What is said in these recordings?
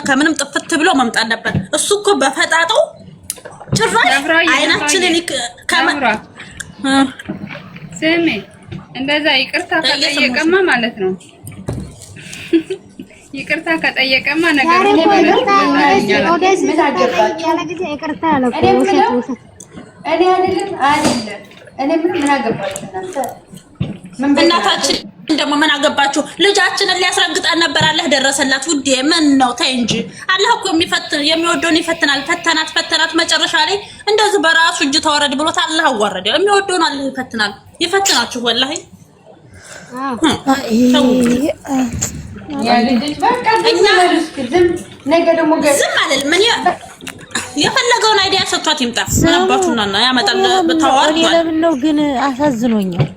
ከምንም ጥፍት ብሎ መምጣት ነበር። እሱ እኮ በፈጣጣው ጭራሽ አይናችንን ስሜ እንደዛ ይቅርታ ከጠየቀማ ማለት ነው። ይቅርታ ከጠየቀማ ነገር እናታችን ደግሞ ምን አገባችሁ? ልጃችንን ሊያስረግጠን ነበር። አላህ ደረሰላት ውዴ። ምን ነው ተይ እንጂ። አላህ እኮ የሚወደውን ይፈትናል። ፈተናት መጨረሻ ላይ እንደዚህ በራሱ እጅ ተወረድ ብሎት አላህ አዋረደ። የሚወደውን አላህ ይፈትናል። ይፈትናችሁ ወላሂ። ዝም አለል ምን የፈለገውን አይዲያ ሰጥቷት ይምጣ። አባቱና ያመጣል ተዋርዷል። ለምን ነው ግን አሳዝኖኛል።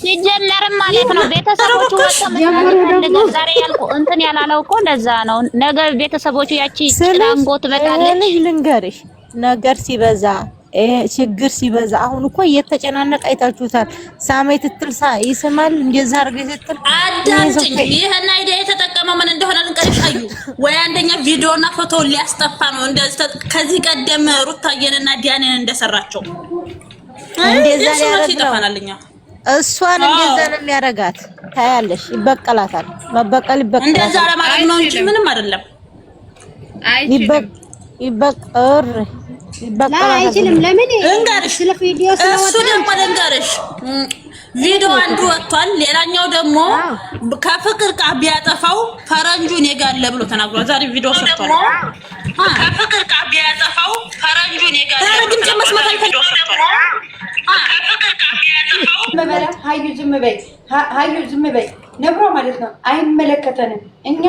ሲጀመርም ማለት ነው ቤተሰቦቹ ወጥተው ዛሬ ያልኩ እንትን ያላለው እኮ እንደዛ ነው። ነገ ቤተሰቦቹ ያቺ ጭላንጎት በቃለች። ልንገርሽ ነገር ሲበዛ ችግር ሲበዛ አሁን እኮ እየተጨናነቀ አይታችሁታል። ሳሜት ትልሳ ይስማል እንደዛ አርገሽ ትል አዳምጪኝ። ይሄን አይዲያ የተጠቀመው ምን እንደሆነ ልንገርሽ። አዩ ወይ አንደኛ ቪዲዮና ፎቶ ሊያስጠፋ ነው። እንደዚህ ከዚህ ቀደም ሩታየንና ዲያኔን እንደሰራቸው እንደዛ ያረጋልኛ እሷን እንደዛ ነው የሚያረጋት። ታያለሽ፣ ይበቀላታል። መበቀል ይበቀላታል። እንደዛ ለማድረግ ነው እንጂ ምንም አይደለም። ይበቀር አይችልም። ለምን እንጋርሽ እሱ ደግሞ ልንገርሽ፣ ቪዲዮ አንዱ ወጥቷል። ሌላኛው ደግሞ ከፍቅር ጋር ቢያጠፋው ፈረንጁ እኔ ጋር አለ ብሎ ተናግሯል። ዛሬ ቪዲዮ ሰርቷል። ከፍቅር ጋር ቢያጠፋው ፈረንጁ እኔ ጋር አለ ብሎ ተናግሯል። ከፍቅር ጋር ቢያጠፋው ሀዩ ዝም በይ ነብሮ ማለት ነው። አይመለከተንም። እኛ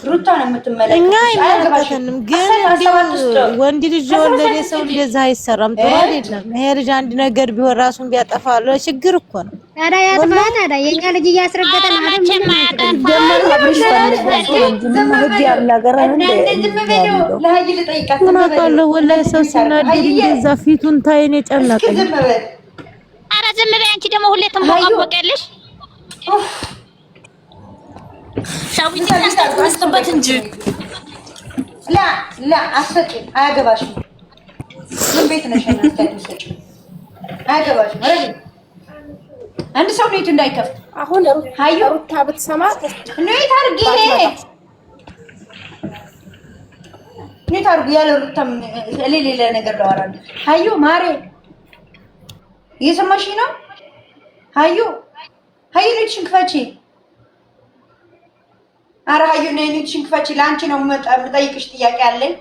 ሩታ ነው የምትመለከተው። እኛ አይመለከተንም። ግን ወንድ ልጅ ወለደ ሰው እንደዛ አይሰራም። ጥሩ አይደለም። ይሄ ልጅ አንድ ነገር ቢሆን ራሱን ቢያጠፋ ችግር እኮ ነው። ታዲያ ያጥፋ። ታዲያ የኛ ልጅ እያስረገጠን አይደል? ወላሂ ሰው ሲናደድ እንደዛ ፊቱን ታይኔ ጨነቀኝ። ኧረ ዝም በይ አንቺ ደግሞ ሁሌ ትሞቃቆቂያለሽ። ሻዊት ያስተባስበት እንጂ ላ አሰጪ አያገባሽም። ምን ቤት ነሽ? አስተያየት አያገባሽም። አረግ አንድ ሰው ነው እንዳይከፍት አሁን ሩታ ብትሰማ ነው ታርጊ ነው ታርጉ ያለ ሩታም ሌላ ነገር ላወራል። ሀዩ ማሬ እየሰማሽ ነው? ሀዩ ልጅሽን ክፈቺ። ኧረ ሀዩ ነይ ልጅሽን ክፈቺ። ለአንቺ ነው የምጠይቅሽ ጥያቄ አለኝ።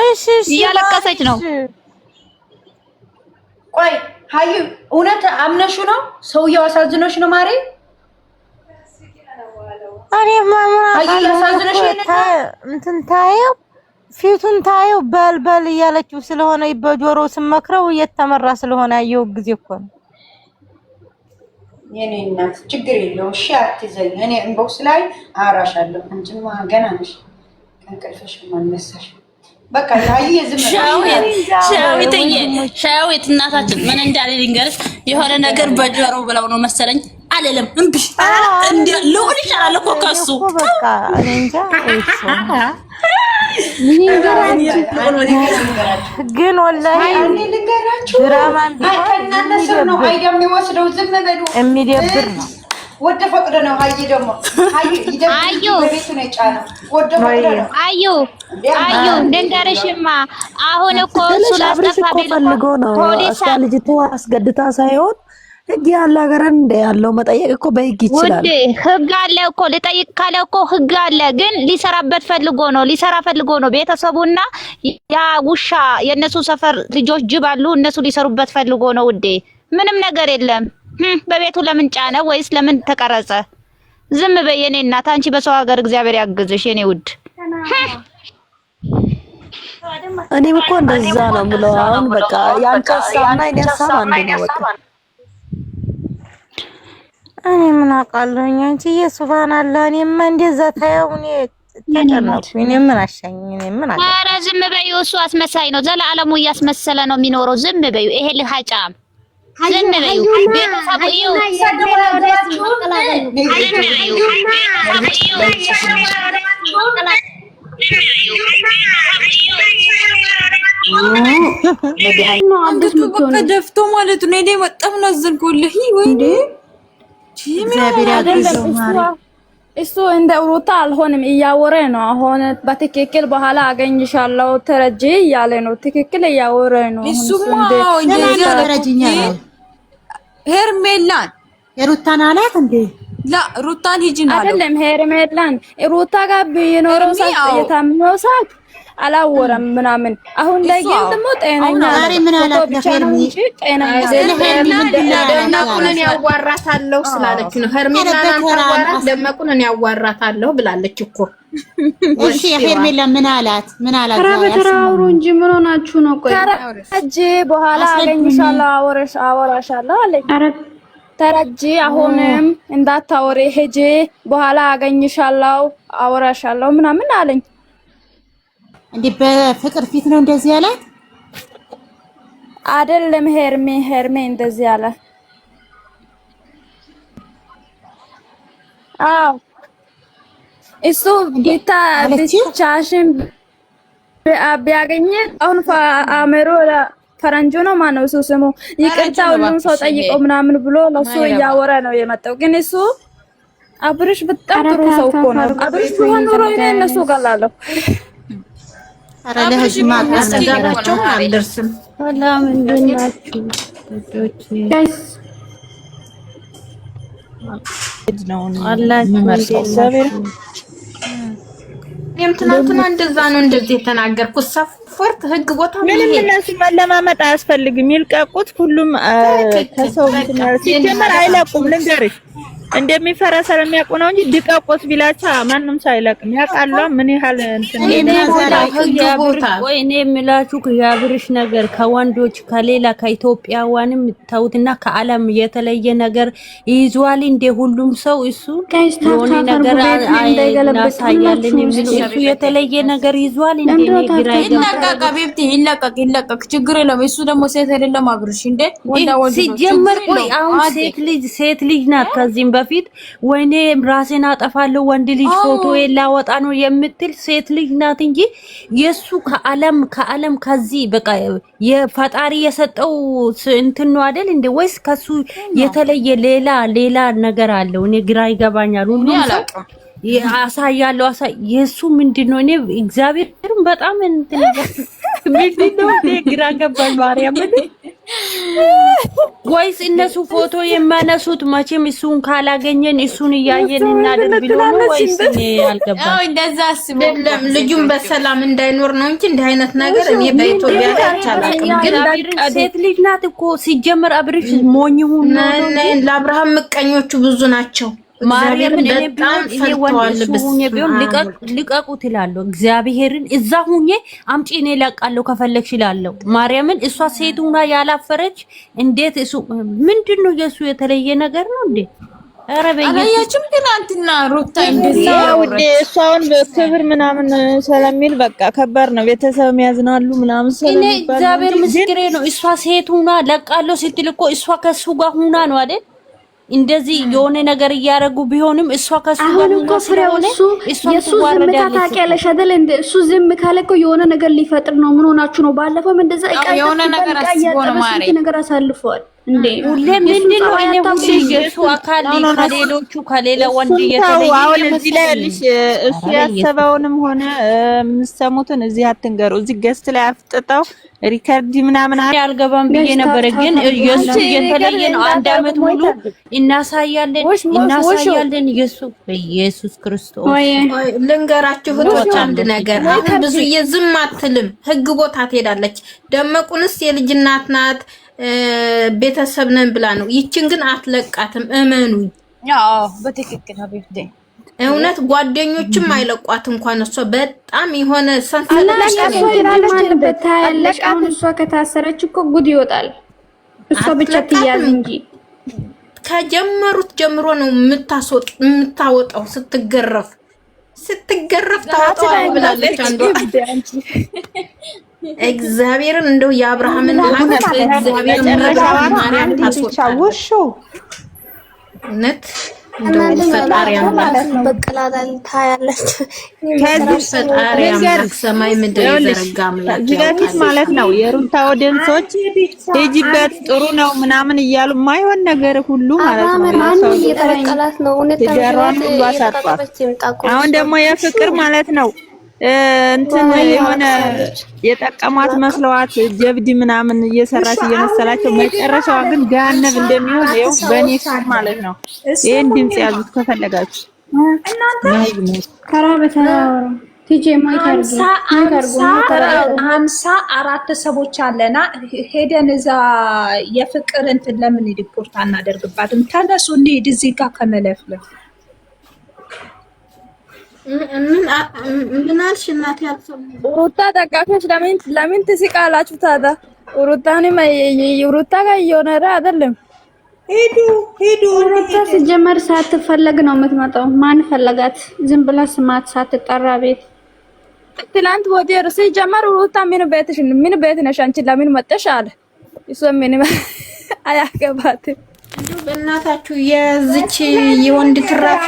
እሺ እያለቀሰች ነው። ቆይ ሀዩ እውነት አምነሹ ነው? ሰውየው አሳዝኖሽ ነው ማሬ? አሬ ማማ አሳዝኖሽ እንትን ታየው ፊቱን ታየው በልበል እያለችው ስለሆነ በጆሮ ስመክረው እየተመራ ስለሆነ ያየው ጊዜ እኮ ነው። የኔ እናት ችግር የለውም። እሺ አትዘኝ። እኔ ኢንቦክስ ላይ አወራሻለሁ። አንቺማ ገና ነሽ፣ ከእንቅልፍሽ ማነሳሽ። በቃ ያዩ የዝም ሻዊት እናታችን ምን እንዳለ ልንገርሽ። የሆነ ነገር በጆሮ ብለው ነው መሰለኝ አለለም እምቢ እንዴ ለሆነ ይችላል እኮ ከሱ በቃ እኔ እንጃ። ግን ወላሂ ድራማ ነው አይደም የሚወስደው። ዝም በሉ የሚደብር ነው። ወደ ፈቅደ ነው። ሀይ ደግሞ አዩ በቤቱ ነው የጫነው። ወደ ፈቅደ ነው። አዩ ደንጋረሽማ አሁን እኮ እሱ ላስጠፋ ፈልጎ ነው። ልጅቷ አስገድታ ሳይሆን ህግ ያለ ሀገር እንደ ያለው መጠየቅ እኮ በህግ ይችላል። ወዴ ህግ አለ እኮ ልጠይቅ ካለ እኮ ህግ አለ። ግን ሊሰራበት ፈልጎ ነው ቤተሰቡና ያ ውሻ የነሱ ሰፈር ልጆች ጅብ አሉ። እነሱ ሊሰሩበት ፈልጎ ነው ውዴ። ምንም ነገር የለም። በቤቱ ለምን ጫነ ወይስ ለምን ተቀረጸ? ዝም በይ የኔ እናት። አንቺ በሰው ሀገር እግዚአብሔር ያግዝሽ የኔ ውድ። እኔም እኮ እንደዛ ነው ብለው አሁን በቃ ያንቺ ሀሳብና የኔ ሀሳብ አንድ ነው በቃ። እኔ ምን አውቃለሁኝ አንቺ የሱብሃንአላህ። እኔማ እንደዛ ታየው እኔ ተጨነቅኩኝ። እኔ ምን አሻኝ? እኔ ምን አውቃለሁ። ኧረ ዝም በይው። እሱ አስመሳይ ነው። ዘላለሙ እያስመሰለ ነው የሚኖረው። ዝም በይው። ይሄ ልሃጫም ዝም በይው። ቤተሰቡ ይኸው አንገቱ በቃ ደፍቶ ማለት ነው። እኔ በጣም ናዘንኩልህ። ወይኔ እግዚአብሔር ያግዘው ማሪ። እሱ እንደ ሩታ አልሆንም እያወረ ነው። አሁን በትክክል በኋላ አገኝሻለሁ ተረጂ እያለ ነው። ትክክል እያወረ ነው። እሱማ እንደዚህ ተረጂኛ ነው። ሄርሜላን የሩታን አላት እንዴ? ላ ሩታን ሂጂና አይደለም ሄርሜላን ሩታ ጋር ቢኖረው ሰዓት የታመመው ሰዓት አላወረም ምናምን። አሁን ላይ ግን ደግሞ ጤነኛ ዛሬ ምን አላት ለሄርሜ? ደመቁንን ያዋራታለሁ ስላለች ነው። ሄርሜላን አንተዋራት ደመቁንን ያዋራታለሁ ብላለች እኮ። እሺ ሄርሜላ ምን አላት? ምን አላት? ተራውሩ እንጂ ምን ሆናችሁ ነው? ቆይ ተረጂ በኋላ አገኝሻለሁ አወራሻለሁ አለኝ። ተረጂ አሁንም እንዳታወሪ ሂጂ በኋላ አገኝሻለሁ አወራሻለሁ ምናምን አለኝ። እንዴ በፍቅር ፊት ነው እንደዚህ ያላት? አይደለም ሄርሜ እንደዚህ አለ። አዎ እሱ ብቻሽን ቢያገኝ አሁን አሜሮ ፈረንጆ ነው ማነው እሱ ስሙ? ይቅርታ ሁሉም ሰው ጠይቀው ምናምን ብሎ ለሱ እያወራ ነው የመጣው። ግን እሱ አብርሽ በጣም ጥሩ ሰው እኮ ነው። አብርሽ ሆኖ እኔ እነሱ ጋላለሁ። አረ ለህጅማ አስተጋባቸው አልደርስም። ሰላም እንደናችሁ ልጆች ጋይስ እኔም ትናንትና እንደዛ ነው እንደዚህ የተናገርኩት። ሰፈርት ህግ ቦታ ምንም እነሱ መለማመጥ አያስፈልግም። ይልቀቁት። ሁሉም ከሰው ሲጀመር አይለቁም። ልንገርሽ እንደሚፈራ ስለሚያውቁ ነው እንጂ ድቀቆት ቢላቸው ማንም ሰው አይለቅም። ያውቃሉ ምን ያህል እንትን ወይ እኔ የምላችሁ የአብርሽ ነገር ከወንዶች ከሌላ ከኢትዮጵያውያንም ተውትና ከዓለም የተለየ ነገር ይዟል እንደ ሁሉም ሰው እሱ የሆነ ነገር እናሳያለን የሚሉ እሱ የተለየ ነገር ይዟል እንደ ግራ ይለቀቅ ቤብቲ ይለቀቅ ችግር የለም። እሱ ደግሞ ሴት አይደለም አብርሽ እንደ ሲጀመር ቆይ አሁን ሴት ልጅ ናት ከዚህም በፊት ወይኔ ራሴን አጠፋለሁ ወንድ ልጅ ፎቶ ላወጣ ነው የምትል ሴት ልጅ ናት እንጂ የሱ ከዓለም ከዚህ በቃ የፈጣሪ የሰጠው እንትን ነው አይደል እንዴ? ወይስ ከሱ የተለየ ሌላ ነገር አለው? እኔ ግራ ይገባኛል። ሁሉ አሳያለሁ የሱ ምንድነው? እኔ እግዚአብሔርን በጣም እንትን ምንድነው ግራ ገባኝ። ማርያም ወይስ እነሱ ፎቶ የሚያነሱት መቼም እሱን ካላገኘን እሱን እያየን እናድር ብሎ ነው ወይስ እኔ አልገባኝ። እንደዛ አስቡ። ልጁን በሰላም እንዳይኖር ነው እንጂ እንዲህ አይነት ነገር እኔ በኢትዮጵያ አልቻላቅም። ግን ሴት ልጅ ናት እኮ ሲጀመር አብርሽ ሞኝ ሁሉ ለአብርሃም ምቀኞቹ ብዙ ናቸው። ማርያምን እኔ ቢሆን ልቀቁት እላለሁ። እግዚአብሔርን እዛ ሁኜ አምጪ እኔ እለቃለሁ ከፈለግሽ እላለሁ። ማርያምን እሷ ሴት ሆና ያላፈረች እንዴት እሱ ምንድነው የሱ የተለየ ነገር ነው እንዴ? ኧረ በየችም ትናንትና ሩታ እንደዛ ወደ እሷውን በክብር ምናምን ስለሚል በቃ ከባድ ነው። ቤተሰብ ያዝናሉ ምናምን ስለሚል እኔ እግዚአብሔር ምስክሬ ነው። እሷ ሴት ሆና ለቃለሁ ስትል እኮ እሷ ከሱ ጋር ሆና ነው አይደል? እንደዚህ የሆነ ነገር እያደረጉ ቢሆንም እሷ ከሱ ጋር እኮ ፍሬው እሱ የሱ ዝምታ ታውቂያለሽ አይደል? እንደ እሱ ዝም ካለ እኮ የሆነ ነገር ሊፈጥር ነው። ምን ሆናችሁ ነው? ባለፈው እንደዛ የሆነ ነገር አስቦ ነው ማሪ ነገር አሳልፈዋል እንዴ? ሁሌ ምንድነው እኔ ሁሌ የሱ አካል ከሌሎቹ ከሌላ ወንድ የተለየ አሁን እዚህ ላይ ልሽ እሱ ያሰበውንም ሆነ የምትሰሙትን እዚህ አትንገሩ። እዚህ ገስት ላይ አፍጥጠው ሪከርድ ምናምን አልገባም ብዬ ነበር፣ ግን የሱ የተለየ ነው። አንድ አመት ሙሉ እናሳያለን ኢየሱስ ክርስቶስ ልንገራችሁ እህቶች አንድ ነገር። አሁን ብዙ የዝም አትልም፣ ህግ ቦታ ትሄዳለች። ደመቁንስ የልጅ እናት ናት ቤተሰብ ነን ብላ ነው። ይችን ግን አትለቃትም፣ እመኑኝ። አዎ በትክክል አብይቴ እውነት ጓደኞችም አይለቋት እንኳን እሷ በጣም የሆነ ሰንሰለት ታያለሽ። አሁን እሷ ከታሰረች እኮ ጉድ ይወጣል። እሷ ብቻ ትያዝ እንጂ ከጀመሩት ጀምሮ ነው የምታወጣው። ስትገረፍ ታወጣው ብላለች አንዷ። እግዚአብሔርን እንደው የአብርሃምን ሀቅ እግዚአብሔር ማርያም ታስወጣለች። እውነት ፈጣሪ አምላክ በቀላል ታያለች። ፈጣሪ አምላክ ሰማይ ምድር ይዘረጋ አምላክ ጅላቲስ ማለት ነው። የሩታ ወደንሶች ሂጂበት ጥሩ ነው ምናምን እያሉ ማይሆን ነገር ሁሉ ማለት ነው። እየተበቀላት ነው ትዳሯን ሁሉ አሳጥቷል። አሁን ደግሞ የፍቅር ማለት ነው እንትን የሆነ የጠቀማት መስለዋት ጀብድ ምናምን እየሰራች እየመሰላቸው መጨረሻዋ ግን ገሃነም እንደሚሆን ይኸው በእኔ ፊት ማለት ነው። ይሄን ድምጽ ያዙት ከፈለጋችሁ እናንተ ሀምሳ አራት ሰዎች አለና ሄደን እዛ የፍቅር እንትን ለምን ሪፖርት አናደርግባትም? ተነሱ እንሂድ እዚህ ጋር ከመለፍለፍ ምን አልሽ እናቴ? አልሰማሁም። ሩታ ተቃቀች ለምን ትስቃላችሁ ታዲያ? ሩታ ጋር እየሆነ አይደለም። ሂዱ ሩታ ሲጀመር ሳትፈለግ ነው የምትመጣው። ማን ፈለጋት? ዝም ብላ ስማት ሳትጠራ ቤት ትላንት ወዲያ ሲጀመር ሩታ ምን ቤት ነሽ አንቺ ለምን መጣሽ አለ። እሱ ምን አያገባትም። በእናታችሁ የዝች የወንድ ትራፊ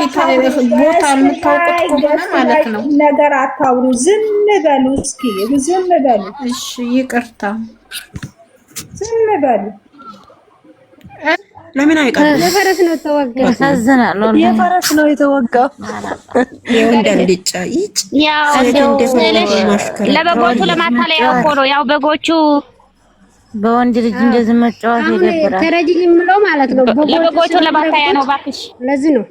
ቦታ የምታውቁት ከሆነ ማለት ነው ነገር አታውሩ። ዝም በሉ እስኪ ዝም በሉ። እሺ ይቅርታ፣ ዝም በሉ። ለምን አይቀርም? የፈረስ ነው ተወጋ። ያሳዝናል። የፈረስ ነው የተወጋው። የወንድ ልጫ ይጭ ያው ለበጎቹ ለማታለያ እኮ ነው። ያው በጎቹ በወንድ ልጅ እንደዚህ መጫወት ይደብራል። ተረጅኝ የምለው ማለት ነው። ለበጎቹ ለማታያ ነው ባክሽ። ለዚህ ነው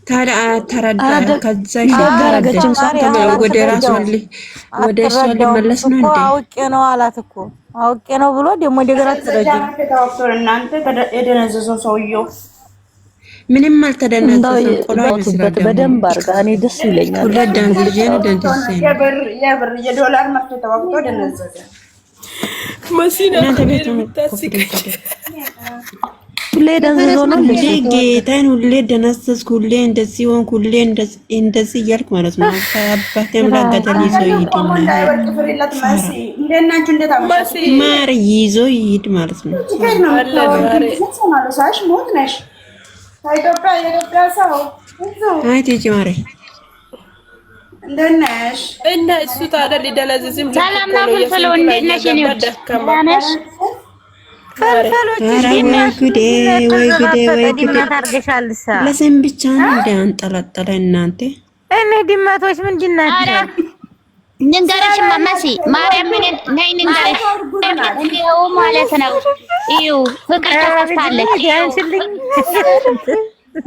ታዲያ ተረዳ። ከዛ ይሻገረችም ወደ ራሱ ወደ እሷ ሊመለስ ነው እንዴ? አውቄ ነው አላት እኮ አውቄ ነው ብሎ ደግሞ እንደገና ተረጅኝ። እናንተ የደነዘዘው ሰውየው ምንም አልተደነዘዘም። ቆላበት በደንብ አድርጋ እኔ ደስ ይለኛል። ሁለት ደንግጄ ነው ደንግጄ የብር የዶላር መርቶ ተወቅቶ ደነዘዘ። መሲና ሁሌ ደንዝዞ ነው እንዴ? ጌታን ሁሌ ደነዘዝኩ፣ ሁሌ እንደዚህ ሆንኩ፣ ሁሌ እንደዚህ እያልኩ ማለት ነው። ከአባቴም ጋር ገደል ይዞ ይሄድና ማር ይዞ ይሄድ ማለት ነው። አይ ቲጂ ማሬ እንደነሽ እና እሱ ታዲያ ሊደለዝዝም ሰላም ነው። ፍልፍሉ እንዴት ነሽ? እኔ ወደከማነሽ ፍልፍሎች ጉዴ ወይ ጉዴ ወይ ጉዴ ታርገሻልሳ። ለስም ብቻ ነው እንደ አንጠለጠለ እናንተ እኔ ድመቶች ምንድን ናቸው? ንገረሽ መሲ ማርያም ነይ ንገረሽ። እንዴው ማለት ነው ይው ፍቅር ተሳሳለች።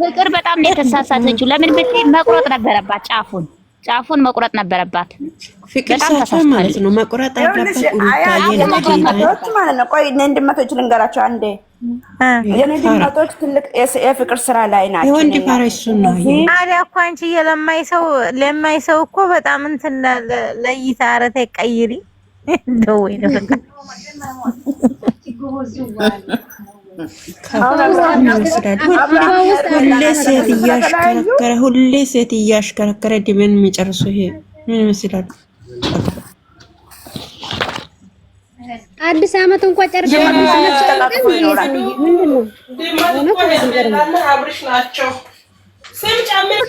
ፍቅር በጣም ነው የተሳሳተችው። ለምን ብትይ መቁረጥ ነበረባት ጫፉን መቁረጥ ነበረባት። ፍቅር ሳፋ ማለት ነው መቁረጥ አለበት። ድመቶች ማለት ነው። ቆይ እነ ድመቶች ልንገራቸው አንዴ። የኔ ድመቶች ትልቅ የፍቅር ስራ ላይ ናቸው። የወንድ ፓራይሱ ነው። አሪያ እኮ አንቺ ለማይ ሰው እኮ በጣም እንትን ለይታ አረተ ቀይሪ እንደው ወይ ነው ሁሌ ሴት እያሽከረከረ ድመን የሚጨርሱ ይሄ ምን ይመስላል? አዲስ አመት እንኳን ጨርሰ ምንድነው? አብርሽ ናቸው። ስም ጨምር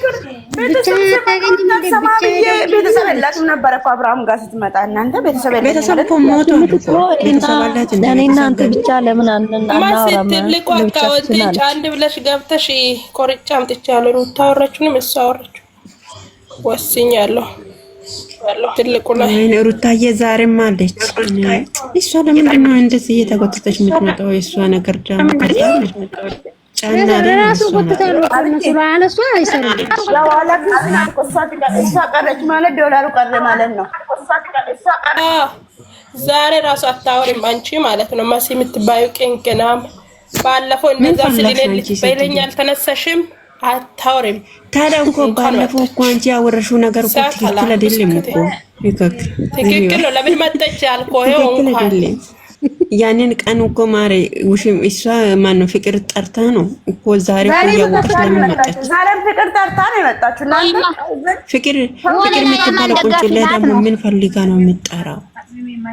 ቤተሰብ የላትም ነበር እኮ አብርሃም ጋር ስትመጣ። እናንተ ቤተሰብ እኮ ሞቷል እኮ ቤተሰብ አላት። እኔ እናንተ ብቻ ለምን አናወራም? ትልቁ አካውንት አንድ ብለሽ ገብተሽ ቆርጫ አምጥቻለሁ። ሩታ አወራችሁንም እሷ አወራችሁ ወስኛለሁ። ትልቁ ላይ ሩታዬ ዛሬም አለች። እሷ ለምንድን ነው እንደዚህ እየተጎተተች የምትመጣው? የእሷ ነገር ደግሞ ከታለች ራሱ ወጥተው ነው አለሷ አይሰራም። እሷ ቀረች ማለት ዶላሩ ቀረ ማለት ነው። ዛሬ ራሱ አታወሪም አንቺ ማለት ነው። መሲ የምትባዩ ቅንቅናም ባለፈው እንደዛ ስለሌለች በይለኛ አልተነሳሽም አታወሪም። ታዲያ እኮ ባለፈው እኮ አንቺ ያወረሽው ነገር እኮ ትክክል አይደለም እኮ ትክክል ነው። ለምን መጣች ያልከው ይሄው እንኳን ያንን ቀን እኮ ማሬ ውሽም እሷ ማነው ፍቅር ጠርታ ነው እኮ ዛሬ እኮ ያወቀች ለምን መጣች? ዛሬም ፍቅር ጠርታ ነው የመጣችው። ፍቅር የምትባለው ቁንጭ ላይ ደግሞ ምን ፈልጋ ነው የምትጠራው?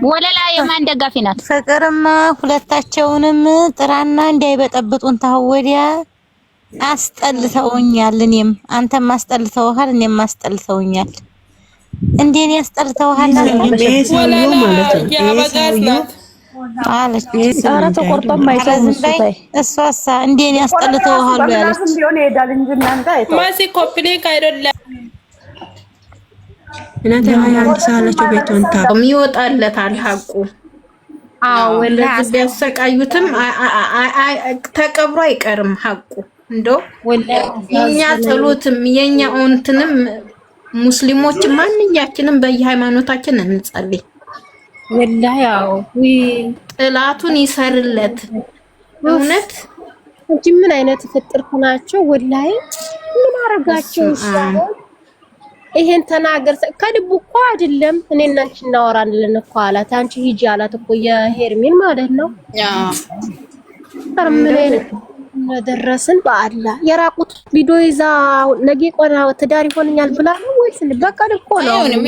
ወለላ የማን ደጋፊ ናት? ፍቅርማ ሁለታቸውንም ጥራና እንዳይበጠብጡን ታወዲያ አስጠልተውኛል። እኔም አንተም አስጠልተውሃል፣ እኔም አስጠልተውኛል። እንዴኔ አስጠልተውሃል ማለት ነው አለች። ኧረ ተቆርጦ ማይሰው ታይ እሷሳ እንዴኔ አስጠልተውሃል ያለች ማሲ ኮፕሊክ አይደለም እናንተ አንድ ሳላችሁ ቤቱን ይወጣለታል ሐቁ። አዎ ወለዚህ ቢያሰቃዩትም ተቀብሮ አይቀርም ሐቁ። እንደው የኛ ጸሎትም የኛ ኦንትንም ሙስሊሞች ማንኛችንም በየሃይማኖታችን እንጸልይ። ወላሂ ያው ጥላቱን ይሰርለት። እውነት እንጂ ምን አይነት ፍጥርት ናቸው ወላሂ። ምን አረጋቸው ይሻላል? ይሄን ተናገር ከልቡ እኮ አይደለም። እኔ እና አንቺ እናወራለን እኮ አላት። አንቺ ሂጂ አላት እኮ የሄርሚን ማለት ነው። ደረስን በአላ የራቁት ቪዲዮ ይዛ ነገ ቆና ትዳር ይሆንኛል ብላ ነው ወይስ በቀል እኮ ነው? አይሆንም።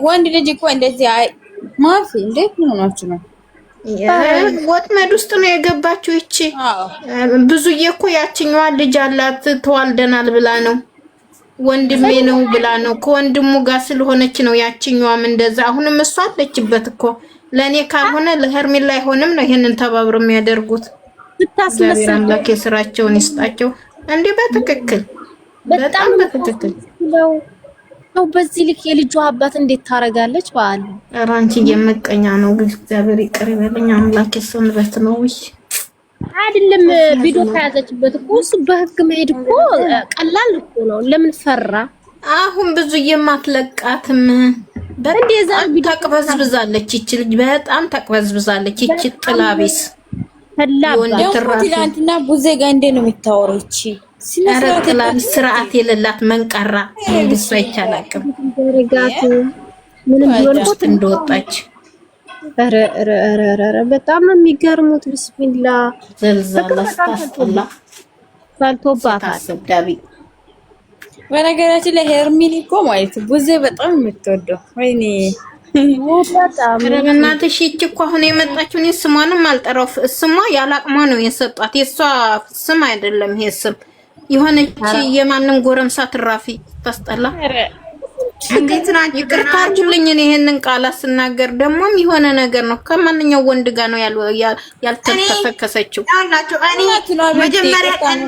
ወንድ ልጅ እኮ እንደዚህ ማፊ እንዴት ሆናችሁ ነው? ወጥመድ ውስጥ ነው የገባችው እቺ። ብዙዬ እኮ ያችኛዋ ልጅ አላት ተዋልደናል ብላ ነው ወንድሜ ነው ብላ ነው ከወንድሙ ጋር ስለሆነች ነው ያችኛዋም እንደዛ። አሁንም እሷ አለችበት እኮ ለኔ ካልሆነ ለሄርሜላ አይሆንም ነው ይሄንን ተባብረው የሚያደርጉት። ብታስመስል አምላክ የስራቸውን ይስጣቸው። እንዴ በትክክል በጣም በትክክል ነው። በዚህ ልክ የልጇ አባት እንዴት ታረጋለች? ባል ኧረ አንቺ የመቀኛ ነው። እግዚአብሔር ይቅር ይበለኝ። አምላክ የሰንበት ነው አይደለም። ቪዲዮ ከያዘችበት እኮ እሱ በህግ መሄድ እኮ ቀላል እኮ ነው። ለምን ፈራ? አሁን ብዙ የማትለቃትም በጣም ተቅበዝብዛለች። ይቺ ልጅ በጣም ተቅበዝብዛለች። ይቺ ጥላቢስ ትላንትና ቡዜ ጋር እንዴ ነው የምታወራው? እቺ ጥላቢስ ስርዓት የሌላት መንቀራ እንግዲህ አይቻላቅም ምንም ቢሆን እኮ እንደወጣች በጣም ነው የሚገርሙት። ቢስሚላ ዘልዛላ ስታስጠላ ፈልቶባታል። ሰዳቢ በነገራችን ላይ ሄርሚን እኮ ማለት ቡዜ በጣም የምትወደው ወይኔ ረበናትሽ እቺ እኮ አሁን የመጣችው እኔ ስሟንም አልጠራው። ስሟ ያላቅሟ ነው የሰጧት። የሷ ስም አይደለም ይሄ ስም። የሆነች የማንም ጎረምሳ ትራፊ ታስጠላ። እንዴት ናችሁ? ይቅርታ አድርጉልኝ። እኔ ይሄንን ቃላት ስናገር ደግሞም የሆነ ነገር ነው። ከማንኛው ወንድ ጋር ነው ያልተፈከሰችው። ያላችሁ እኔ መጀመሪያ ቀን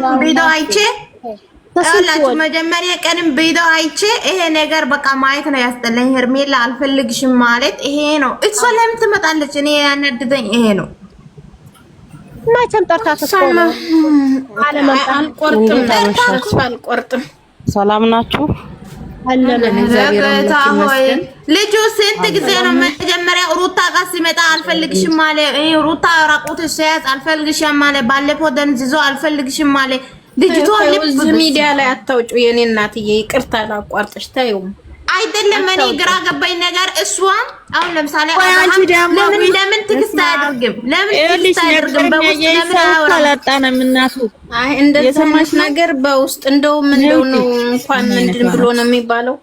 ቪዲዮ አይቼ ይሄ ነገር በቃ ማየት ነው ያስጠላኝ። ሄርሜላ አልፈልግሽም ማለት ይሄ ነው። እሷ ለምን ትመጣለች? እኔ ያነድደኝ ይሄ ነው። ማቸም ጠርታት አልቆርጥም። ሰላም ናችሁ? ልጁ ስንት ጊዜ ነው መጀመሪያ ሩታ ጋር ሲመጣ አልፈልግሽም ማለት ሩታ ራቁት ሲያዝ አልፈልግሽም ማለት ባለፈው ደንዝዞ አልፈልግሽም ማለት ልጅቷ ልብስ ሚዲያ ላይ አታውጩ። የኔ እናትዬ ይቅርታ ላቋርጥሽ። ታዩ አይደለም እኔ ግራ ገባኝ ነገር እሷ አሁን ለምሳሌ ለምን ትግስት አያደርግም? በውስጥ ለምን አላጣንም? እናቱ አይ እንደሰማሽ ነገር በውስጥ እንደውም ነው እንኳን ምንድን ብሎ ነው የሚባለው?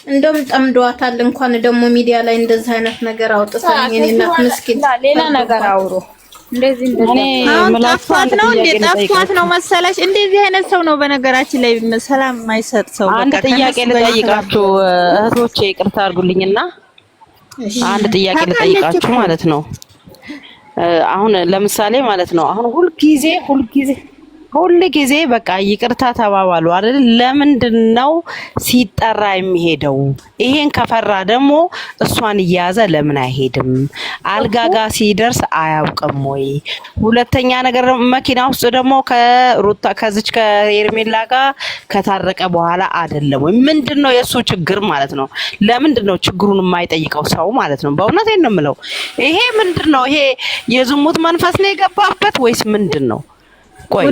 እንደውም ጠምዷታል። እንኳን ደግሞ ሚዲያ ላይ እንደዚህ አይነት ነገር አውጥታ የኔ እናት ምስኪን ሌላ ነገር አውሩ። እንደዚህ ጠፍቷት ነው መሰለሽ። እንደዚህ አይነት ሰው ነው በነገራችን ላይ ሰላም የማይሰጥ ሰው። አንድ ጥያቄ ልጠይቃችሁ እህቶቼ፣ ይቅርታ አድርጉልኝና አንድ ጥያቄ ልጠይቃችሁ ማለት ነው። አሁን ለምሳሌ ማለት ነው አሁን ሁል ጊዜ በቃ ይቅርታ ተባባሉ አይደል? ለምንድን ነው ሲጠራ የሚሄደው? ይሄን ከፈራ ደግሞ እሷን እያያዘ ለምን አይሄድም? አልጋጋ ሲደርስ አያውቅም ወይ? ሁለተኛ ነገር መኪና ውስጥ ደግሞ ከዚች ከሄርሜላ ጋር ከታረቀ በኋላ አይደለም ወይ? ምንድነው የሱ ችግር ማለት ነው? ለምንድን ነው ችግሩን የማይጠይቀው ሰው ማለት ነው? በእውነት ነው የምለው። ይሄ ምንድነው? ይሄ የዝሙት መንፈስ ነው የገባበት ወይስ ምንድነው? ቆይ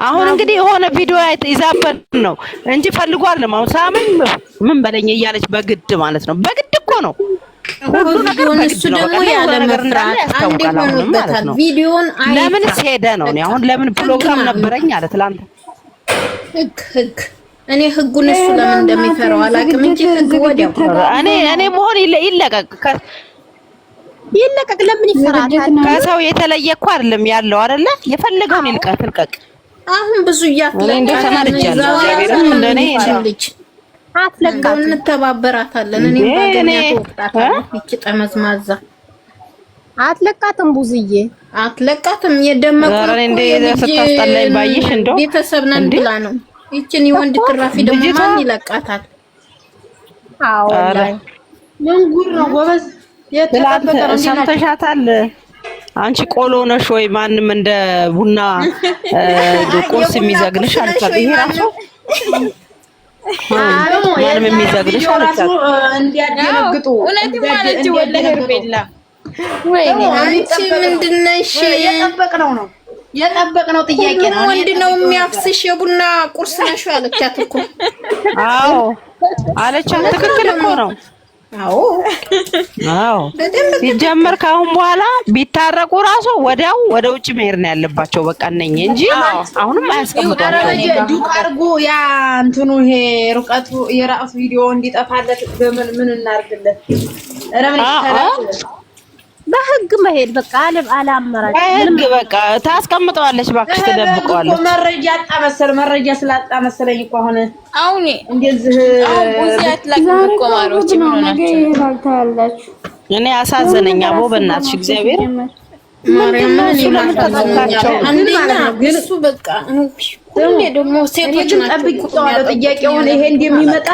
አሁን እንግዲህ የሆነ ቪዲዮ ይዛበት ነው እንጂ ፈልጎ አይደለም። አሁን ሳመኝ ምን በለኝ እያለች በግድ ማለት ነው። በግድ እኮ ነው ሁሉ ነገር። እሱ ደግሞ ያለ መፍራት አንዴ ሆኖበታል። ቪዲዮን ለምንስ ሄደ ነው? እኔ አሁን ለምን ፕሮግራም ነበረኝ አለ ትላንት። ህግ እኔ ህጉን እሱ ለምን እንደሚፈራው አላውቅም እንጂ ህግ ወዲያው እኔ መሆን ይለቀቅ ለምን ይፈራታል? ከሰው የተለየ እኮ አይደለም ያለው አይደለ? የፈለገውን ይልቀቅ። አሁን ብዙ አትለቃትም እንተባበራታለን። እኔ ባገኛት ወጣታለሁ። እቺ ጠመዝማዛ አትለቃትም። ቡዝዬ አትለቃትም። የደመቁ ስታስጠላኝ ባይሽ እንደው ቤተሰብ ነን ብላ ነው። እቺን የወንድ ትራፊ ደግሞ ማን ይለቃታል? አዎ ምን ጉድ ነው ጎበዝ። የተጠበቀ ነው። ሰምተሻታል? አንቺ ቆሎ ነሽ ወይ? ማንም እንደ ቡና ቁርስ የሚዘግንሽ አልቻለ። ይሄ ራሱ ማንም የሚዘግንሽ አልቻለ። እንዲያደነግጡ እውነትም ማለት ወላሂ ሄርሜላ ወይኔ አንቺ ምንድነሽ? የጠበቅነው ጥያቄ ነው። ወንድ ነው የሚያፍስሽ የቡና ቁርስ ነሽ አለቻት እኮ። አዎ አለቻት። ትክክል እኮ ነው። አዎ ሲጀመር ካሁን በኋላ ቢታረቁ ራሱ ወዲያው ወደ ውጭ መሄድ ነው ያለባቸው። በቃ እነኝ እንጂ አሁንም አያስቀምጧቸው። ዱቅ አድርጎ ያ እንትኑ ይሄ ሩቀቱ የራሱ ቪዲዮ እንዲጠፋለት ምን እናርግለት? ረምን ይችላል። በህግ መሄድ በቃ አላማራጭ ህግ በቃ ታስቀምጠዋለች። እባክሽ ተደብቀዋለች። መረጃ አጣ መረጃ ስላጣ መሰለኝ እኮ አሁን እንደዚህ ቡዚያት ለቅቆ ማሮች ምን ሆናችሁ? እኔ አሳዘነኝ። አቦ በእናትሽ እግዚአብሔር ማርያም ለምን ተጠቃቸው? ግን እሱ በቃ ሁሌ ደግሞ ሴቶች ጠብቂው ጥያቄውን ይሄ እንደሚመጣ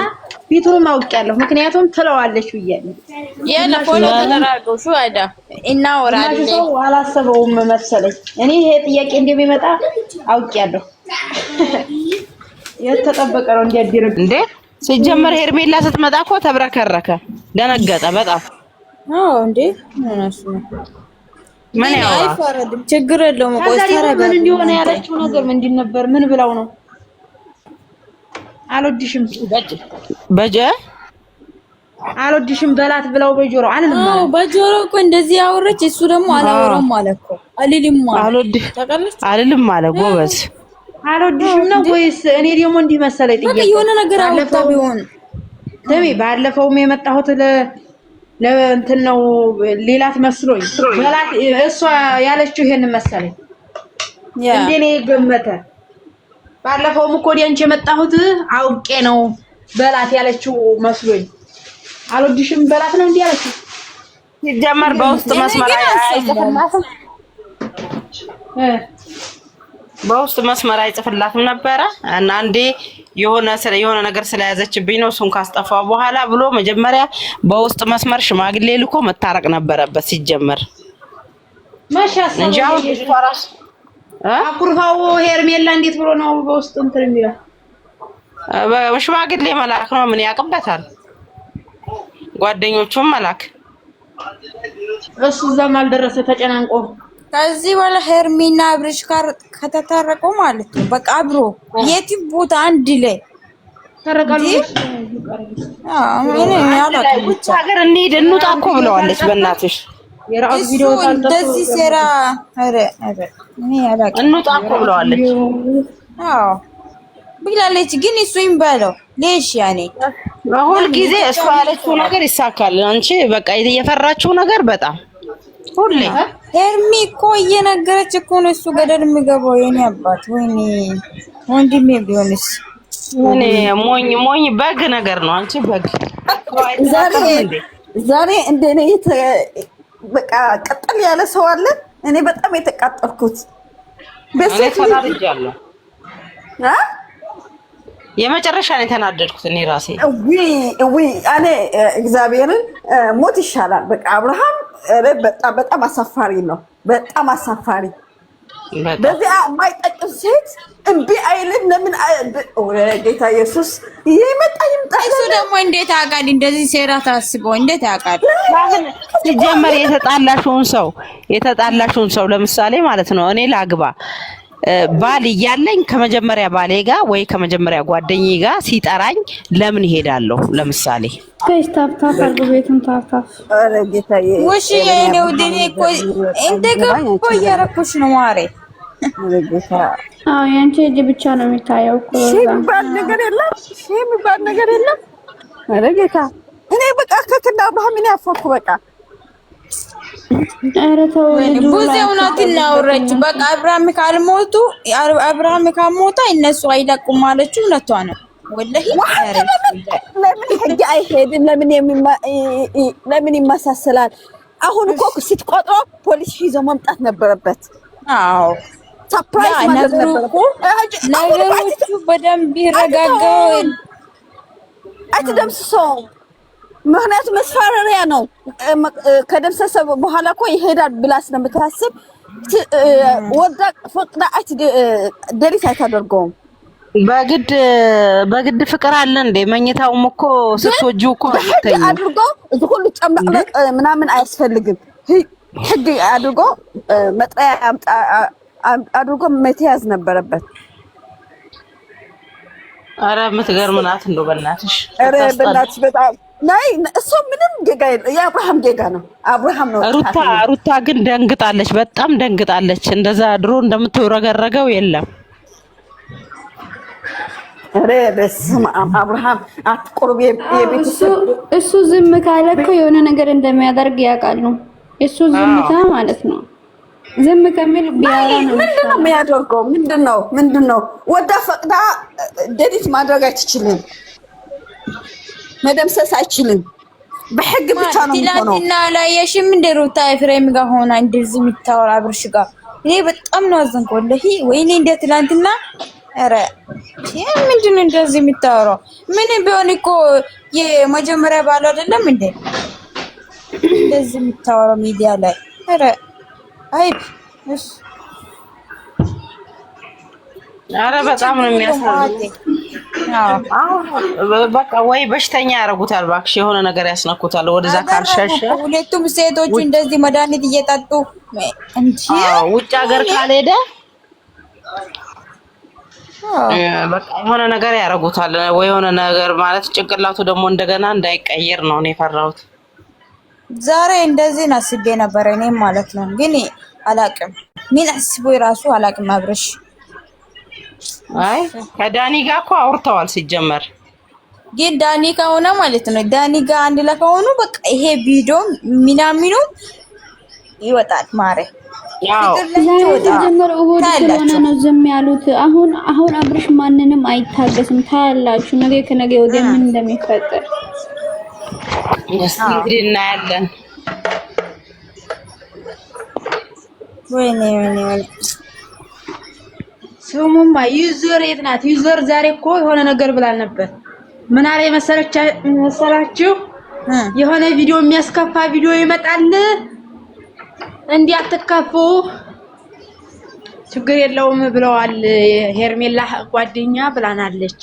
ፊቱን አውቄያለሁ። ምክንያቱም ትለዋለች ብያለሁ። የለ ፎሎ ተደራገው ሹ አይዳ እና ወራለኝ ሰው አላሰበውም መሰለኝ። እኔ ይሄ ጥያቄ እንደሚመጣ አውቄያለሁ። የተጠበቀ ነው እንዲያድርግ እንዴ። ሲጀመር ሄርሜላ ስትመጣ እኮ ተብረከረከ፣ ደነገጠ በጣም። አዎ እንዴ ምን ያው አይፈረድም፣ ችግር የለውም። ቆይ ተረጋጋ። ምን እንደሆነ ያለችው ነገር ምንድን ነበር? ምን ብላው ነው? አልወድሽም አልወድሽም በላት ብለው በጆሮ አልልም ማለት። አዎ በጆሮ እኮ እንደዚህ ያወረች። እሱ ደግሞ አላወራም ማለት እኮ አልልም ማለት አልልም ማለት ጎበዝ። አልወድሽም ነው ወይስ? እኔ ደግሞ እንዲህ መሰለኝ ጥያቄ የሆነ ነገር አውጣ ቢሆን ተሚ ባለፈውም የመጣሁት ለእንትን ነው ሌላት መስሎኝ በላት። እሷ ያለችው ይሄን መሰለኝ እንደኔ ገመተ። ባለፈውም እኮ ወዲያንቺ የመጣሁት አውቄ ነው በላት ያለችው መስሎኝ። አልወድሽም በላት ነው እንዲህ ያለችው። ሲጀመር በውስጥ መስመር አይጽፍላትም፣ በውስጥ መስመር አይጽፍላትም ነበረ እና አንዴ የሆነ ነገር ስለያዘችብኝ ነው እሱን ካስጠፋው በኋላ ብሎ መጀመሪያ በውስጥ መስመር ሽማግሌ ልኮ መታረቅ ነበረበት ሲጀመር እንጂ አሁን ራስ አኩርፋው ሄርሜላ እንዴት ብሎ ነው በውስጥ እንትን የሚለው? በሽማግሌ መላክ ነው። ምን ያቅበታል? ጓደኞቹም መላክ። እሱ እዛም አልደረሰ ተጨናንቆ። ከዚህ በኋላ ሄርሜና አብርሽ ጋር ከተታረቁ ማለት ነው በቃ አብሮ የትም ቦታ አንድ ላይ ተረቃሉ። ሀገር እንሂድ እንውጣ እኮ ብለዋለች። በእናትሽ የራስ ቪዲዮ እንደዚህ ሴራ እንውጣ እኮ ብለዋለች። አዎ ብላለች። ግን እሱ ይምባለው ሌሽ ያኔ ሁል ጊዜ እሷ ያለችው ነገር ይሳካል። አንቺ በቃ የፈራችው ነገር በጣም ሁሌ ሄርሚ እኮ እየነገረች እኮ ነው እሱ ገደል የሚገባው። የኔ አባት ወይኔ ወንድሜ ቢሆንስ እኔ ሞኝ በግ ነገር ነው። አንቺ በግ ዛሬ እንደኔ በቃ ቀጠል ያለ ሰው አለ። እኔ በጣም የተቃጠልኩት በሴት ተናድጃለሁ። የመጨረሻ ነው የተናደድኩት እኔ ራሴ። እኔ እግዚአብሔርን ሞት ይሻላል። በቃ አብርሃም በጣም አሳፋሪ ነው። በጣም አሳፋሪ። በዚህ የማይጠቅም ሴት እምቢ አይልም። ለምን ጌታ ኢየሱስ ይመጣ። እሱ ደግሞ እንዴት ያውቃል? እንደዚህ ሴራ ታስቦ እንዴት ያውቃል? ሲጀመር የተጣላሽውን ሰው ለምሳሌ ማለት ነው እኔ ላግባ ባል እያለኝ ከመጀመሪያ ባሌ ጋር ወይ ከመጀመሪያ ጓደኛዬ ጋር ሲጠራኝ ለምን እሄዳለሁ? ለምሳሌ ከስታፍታፍ አርጎቤቱን ታፍታፍ አረ ጌታዬ ወሽ የኔው ደኔ እኮ እንደገባ እያረኩሽ ነው ማሬ። ጌታ አዎ ያንቺ እጅ ብቻ ነው የሚታየው እኮ የሚባል ነገር የለም። አረ ጌታ እኔ በቃ ከክንዳ አብርሃም እኔ አፈኩ በቃ ኧረ ተው ብዙ እውነት እናወራች። በቃ አብርሃም ካልሞተ እነሱ አይለቁም ማለችው እውነቷ ነው። ወላሂ ለምን ህግ አይሄድም? ለምን ይመሳሰላል? አሁን እኮ ስትቆጥሮ ፖሊስ ይዞ መምጣት ነበረበት። አዎ ሰርፕራይዝ ማለት ነበረበት። ነገሮቹ በደንብ ይረጋጋው። አትደምስሰው። ምክንያቱም መስፈራሪያ ነው። ከደምሰሰ በኋላ እኮ ይሄዳል ብላ ስለምታስብ ወዳ ፈቅዳ ደሪስ አታደርገውም። በግድ ፍቅር አለ እንዴ? መኝታውም እኮ ስትወጂው እኮ አይተኝ አድርጎ እዚህ ሁሉ ጨምለቅ ምናምን አያስፈልግም። ህግ አድርጎ መጥሪያ አድርጎ መተያዝ ነበረበት። አረ የምትገርም ናት እንደው በእናትሽ። አረ በእናትሽ በጣም ናይ እሱ ምንም ጌጋ የአብርሃም ጌጋ ነው። አብርሃም ነው። ሩታ ግን ደንግጣለች፣ በጣም ደንግጣለች። እንደዛ ድሮ እንደምትወረገረገው የለም። አረ በስመ አብ አብርሃም አትቆርብ። እሱ ዝም ካለ እኮ የሆነ ነገር እንደሚያደርግ ያውቃሉ። እሱ ዝምታ ማለት ነው። ዝም ከሚል ቢያራ ነው። ምንድነው የሚያደርገው? ምንድነው ወዳ ፈቅዳ ደዲት ማድረግ አይችልም፣ መደምሰስ አይችልም። በህግ ብቻ ነው የሚሆነው። ትላንትና ላየሽም እንደ ሩታ ኤፍሬም ጋር ሆና እንደዚህ የምታወራ አብርሽ ጋር እኔ በጣም ነው አዘንኩ። ወላሂ ወይኔ እንደ ትላንትና አረ ምንድነው እንደዚህ የምታወራው? ምን ቢሆን እኮ የመጀመሪያ ባሉ አይደለም እንዴ እንደዚህ የምታወራው ሚዲያ ላይ? አረ አይብ እሺ። አረ በጣም ነው የሚያሳዝነው። በቃ ወይ በሽተኛ ያደርጉታል፣ እባክሽ የሆነ ነገር ያስነኩታል። ወደዛ ካልሸሸ ሁለቱም ሴቶቹ እንደዚህ መድኃኒት እየጠጡ እንጂ ውጭ ሀገር ካልሄደ በቃ የሆነ ነገር ያደርጉታል። ወይ የሆነ ነገር ማለት ጭንቅላቱ ደግሞ እንደገና እንዳይቀየር ነው እኔ ፈራሁት። ዛሬ እንደዚህ አስቤ ነበር እኔም ማለት ነው፣ ግን አላቅም ምን አስቦ ራሱ አላቅም። አብርሽ አይ ከዳኒ ጋር እኮ አውርተዋል ሲጀመር። ግን ዳኒ ከሆነ ማለት ነው ዳኒ ጋር አንድ ላይ ከሆኑ በቃ ይሄ ቪዲዮ ምናምኑ ይወጣል ማሬ። ያው ተጀመረ እሁድ ስለሆነ ነው ዝም ያሉት። አሁን አብርሽ ማንንም አይታገስም። ታያላችሁ ነገ ከነገ ወዲያ ምን እንደሚፈጠር። እንግዲህ እናያለን። ወይኔ ስሙማ ዩዘር የት ናት? ዩዘር ዛሬ እኮ የሆነ ነገር ብላል ነበር። ምን አለ መሰላችሁ? የሆነ ቪዲዮ የሚያስከፋ ቪዲዮ ይመጣል እንዲያትከፉ ችግር የለውም ብለዋል። ሄርሜላ ጓደኛ ብላናለች።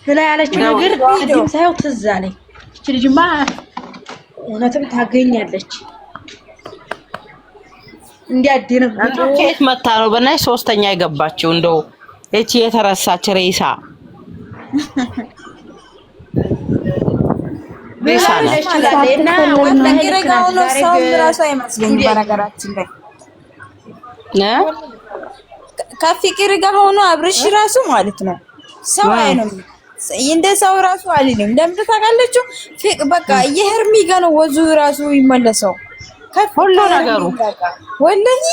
ስለ ያለችው ነገር ቅድም ሳይው ትዝ አለኝ። እቺ ልጅማ እውነትም ታገኛለች። እንዲያደነግጡ ከየት መታ ነው በእናትሽ ሶስተኛ የገባችው? እንደው እቺ የተረሳች ሬሳ ቤሳና ወንደግረጋው ነው ሰው ራሱ አይመስለኝም። በነገራችን ላይ ከፍቅር ጋር ሆኖ አብርሽ ራሱ ማለት ነው ሰው አይነው እንደ ሰው ራሱ አልልም። ለምን ታውቃላችሁ? በቃ የሄርሚ ጋር ነው ወዙ ራሱ ይመለሰው ሁሉ ነገሩ ወላሂ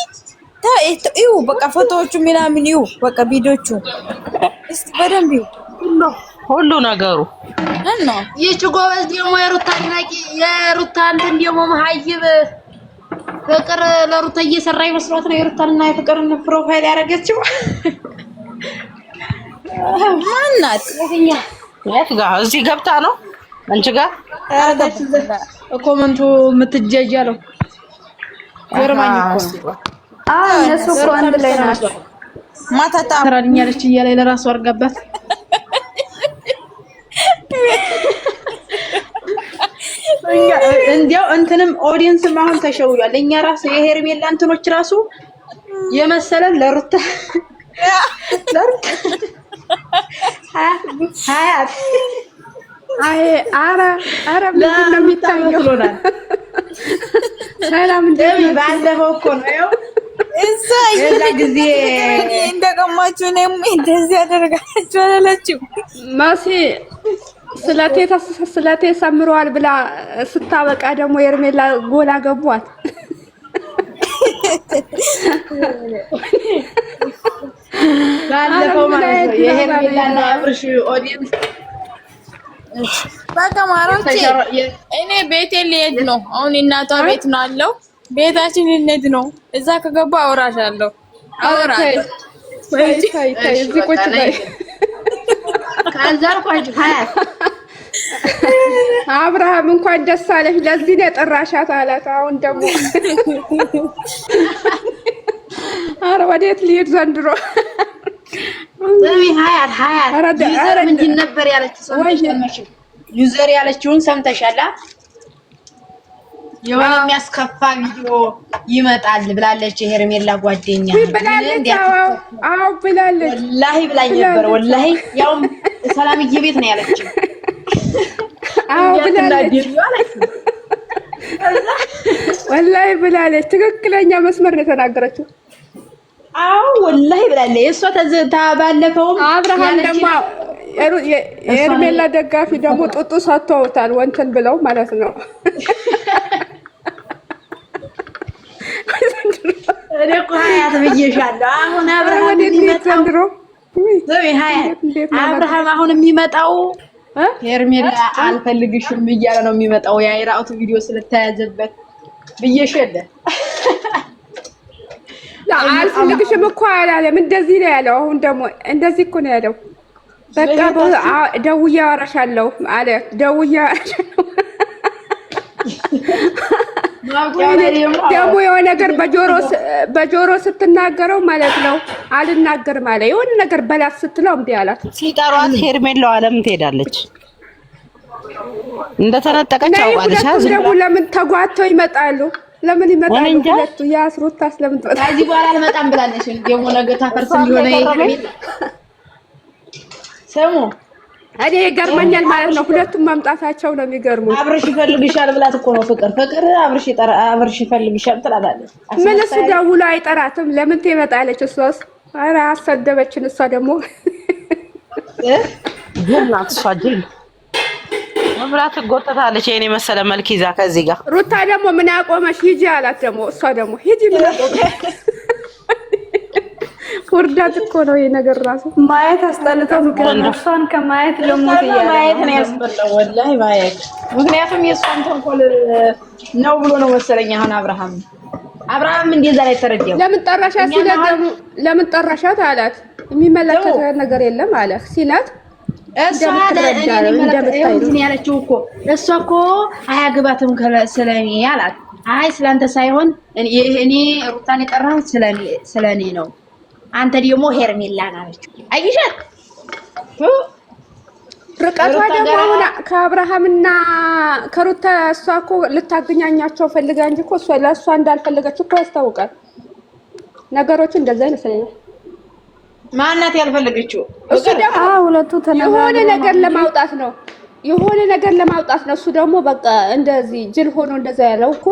ታዩ። በቃ ፎቶዎቹ ምናምን ይው በቃ ቪዲዮቹ እስቲ በደንብ ይው ሁሉ ነገሩ እና ይቺ ጎበዝ ደግሞ የሩታ አድናቂ የሩታ እንትን ደግሞ መሀይብ ፍቅር ለሩታ እየሰራ ይመስሏት ነው የሩታንና የፍቅርን ፕሮፋይል ያደረገችው። ማናት? የት ጋር እዚህ ገብታ ነው አንቺ ጋር ኮመንቱ የምትጃጃለው ወርማኝ እኮ እነሱ እኮ አንድ ላይ ናቸው። ማታታ ተራድኛለች እያለ ለራሱ አርጋባት እንዲያው እንትንም ኦዲየንስም አሁን ተሸውዷል። እኛ ራሱ የሄርሜላ እንትኖች ራሱ የመሰለን ለሩታ ሀያት አረ ምንድን ነው የሚታየው? ሰላም እንደምን ባለፈው እኮ ነው እዛ ጊዜ እንደቀማችሁ ነው እንደዚህ ያደርጋችሁ አላችሁ። ማሲ ስለቴ ሰምሯል ብላ ስታበቃ ደግሞ የርሜላ ጎላ ገቧል። ባለፈው ማለት ነው የሄርሜላና አብርሽ ኦዲየንስ በቃ ማሮቼ እኔ ቤቴ ልሄድ ነው። አሁን እናቷ ቤት ነው አለው። ቤታችን ልንሄድ ነው። እዛ ከገባ አወራሻለሁ። እዚህ ቁጭ በይ። አብርሃም እንኳን ደስ አለሽ፣ ለዚህ ነው የጠራሻት አላት። አሁን ደግሞ ኧረ ወዴት ልሄድ ዘንድሮ? ዩዘር ምንድን ነበር ያለችው? ዩዘር ያለችውን ሰምተሻል? የሆነ የሚያስከፋ ቪዲዮ ይመጣል ብላለች የሄርሜላ ጓደኛ። አዎ ብላለች። ወላሂ ብላኝ ነበር። ወላሂ ያውም ሰላምዬ ቤት ነው ያለችው። አዎ ብላለች። ወላሂ ብላለች። ትክክለኛ መስመር ነው የተናገረችው። አዎ ወላሂ ብላለች። እሷ ባለፈውም አብርሃም ደግሞ የሄርሜላ ደጋፊ ደግሞ ጡጡ ሰጥተውታል ወንትን ብለው ማለት ነው። እኔ እኮ ሀያት ብዬሻለሁ። አሁን አብርሃም የሚመጣው አብርሃም አሁን የሚመጣው ሄርሜላ አልፈልግሽም እያለ ነው የሚመጣው። የአይራውት ቪዲዮ ስለተያዘበት ብዬሻለሁ። አልፈልግሽም እኮ አላለም። እንደዚህ ነው ያለው። አሁን ደግሞ እንደዚህ እኮ ነው ያለው። በቃ ደውዬ አወራሻለሁ አለ። ደውዬ አወራሻለሁ ደግሞ የሆነ ነገር በጆሮ ስትናገረው ማለት ነው አልናገርም አለ። የሆነ ነገር በላት ስትለው እምቢ አላት። ሲጠሯት ሄርሜላው ለምን ትሄዳለች? እንደተነጠቀች አውቃለች። ደግሞ ለምን ተጓተው ይመጣሉ? ለምን ይመጣሉ? ሁለቱ ያስሩታስ ለምን ትወጣ? ከዚህ በኋላ አልመጣም ብላለች። ደግሞ ነገ ታፈርስ ሊሆነ ሰሙ እኔ ይገርመኛል ማለት ነው። ሁለቱም መምጣታቸው ነው የሚገርመው። አብርሽ ይፈልግሻል ብላት እኮ ነው ፍቅር አብርሽ ይፈልግሻል ትላለች። ምን እሱ ደውሎ አይጠራትም? ለምን ትመጣለች? እሷስ ኧረ አሰደበችን። እሷ ደግሞ ናት። እሷ ጅል መብራት ጎተታለች። የኔ መሰለ መልክ ይዛ ከዚህ ጋር ሩታ ደግሞ ምን አቆመሽ? ሂጂ አላት። ደግሞ እሷ ደግሞ ሂጂ ምን አቆመሽ? ወርዳት እኮ ነው ይሄ ነገር ራሱ ማየት አስጠልተው እሷን ከማየት ለሞት ይያለ ማየት ነው ያስጠላው ወላሂ ማየት። ምክንያቱም የእሷን ተንኮል ነው ብሎ ነው መሰለኝ። አሁን አብርሃም እንደዛ ላይ ተረዳው። ለምን ጠራሻት አላት። የሚመለከት ነገር የለም አለ ሲላት እሷ ያለችው እኮ እሷ እኮ አያገባትም ስለኔ አላት። አይ ስላንተ ሳይሆን እኔ ሩታን የጠራሁት ስለኔ ነው። አንተ ደግሞ ሄርሜላን አለችው። አይሻት ርቀቷ ደግሞ ከአብርሃምና ከሩታ እሷ እኮ ልታገኛኛቸው ፈልጋ እንጂ እኮ እሷ ለእሷ እንዳልፈለገች እኮ ያስታውቃል። ነገሮቹ እንደዛ ይመስለኛል። ማናት ያልፈለገችው? እሱ ደግሞ ሁለቱ የሆነ ነገር ለማውጣት ነው። እሱ ደግሞ በቃ እንደዚህ ጅል ሆኖ እንደዛ ያለው እኮ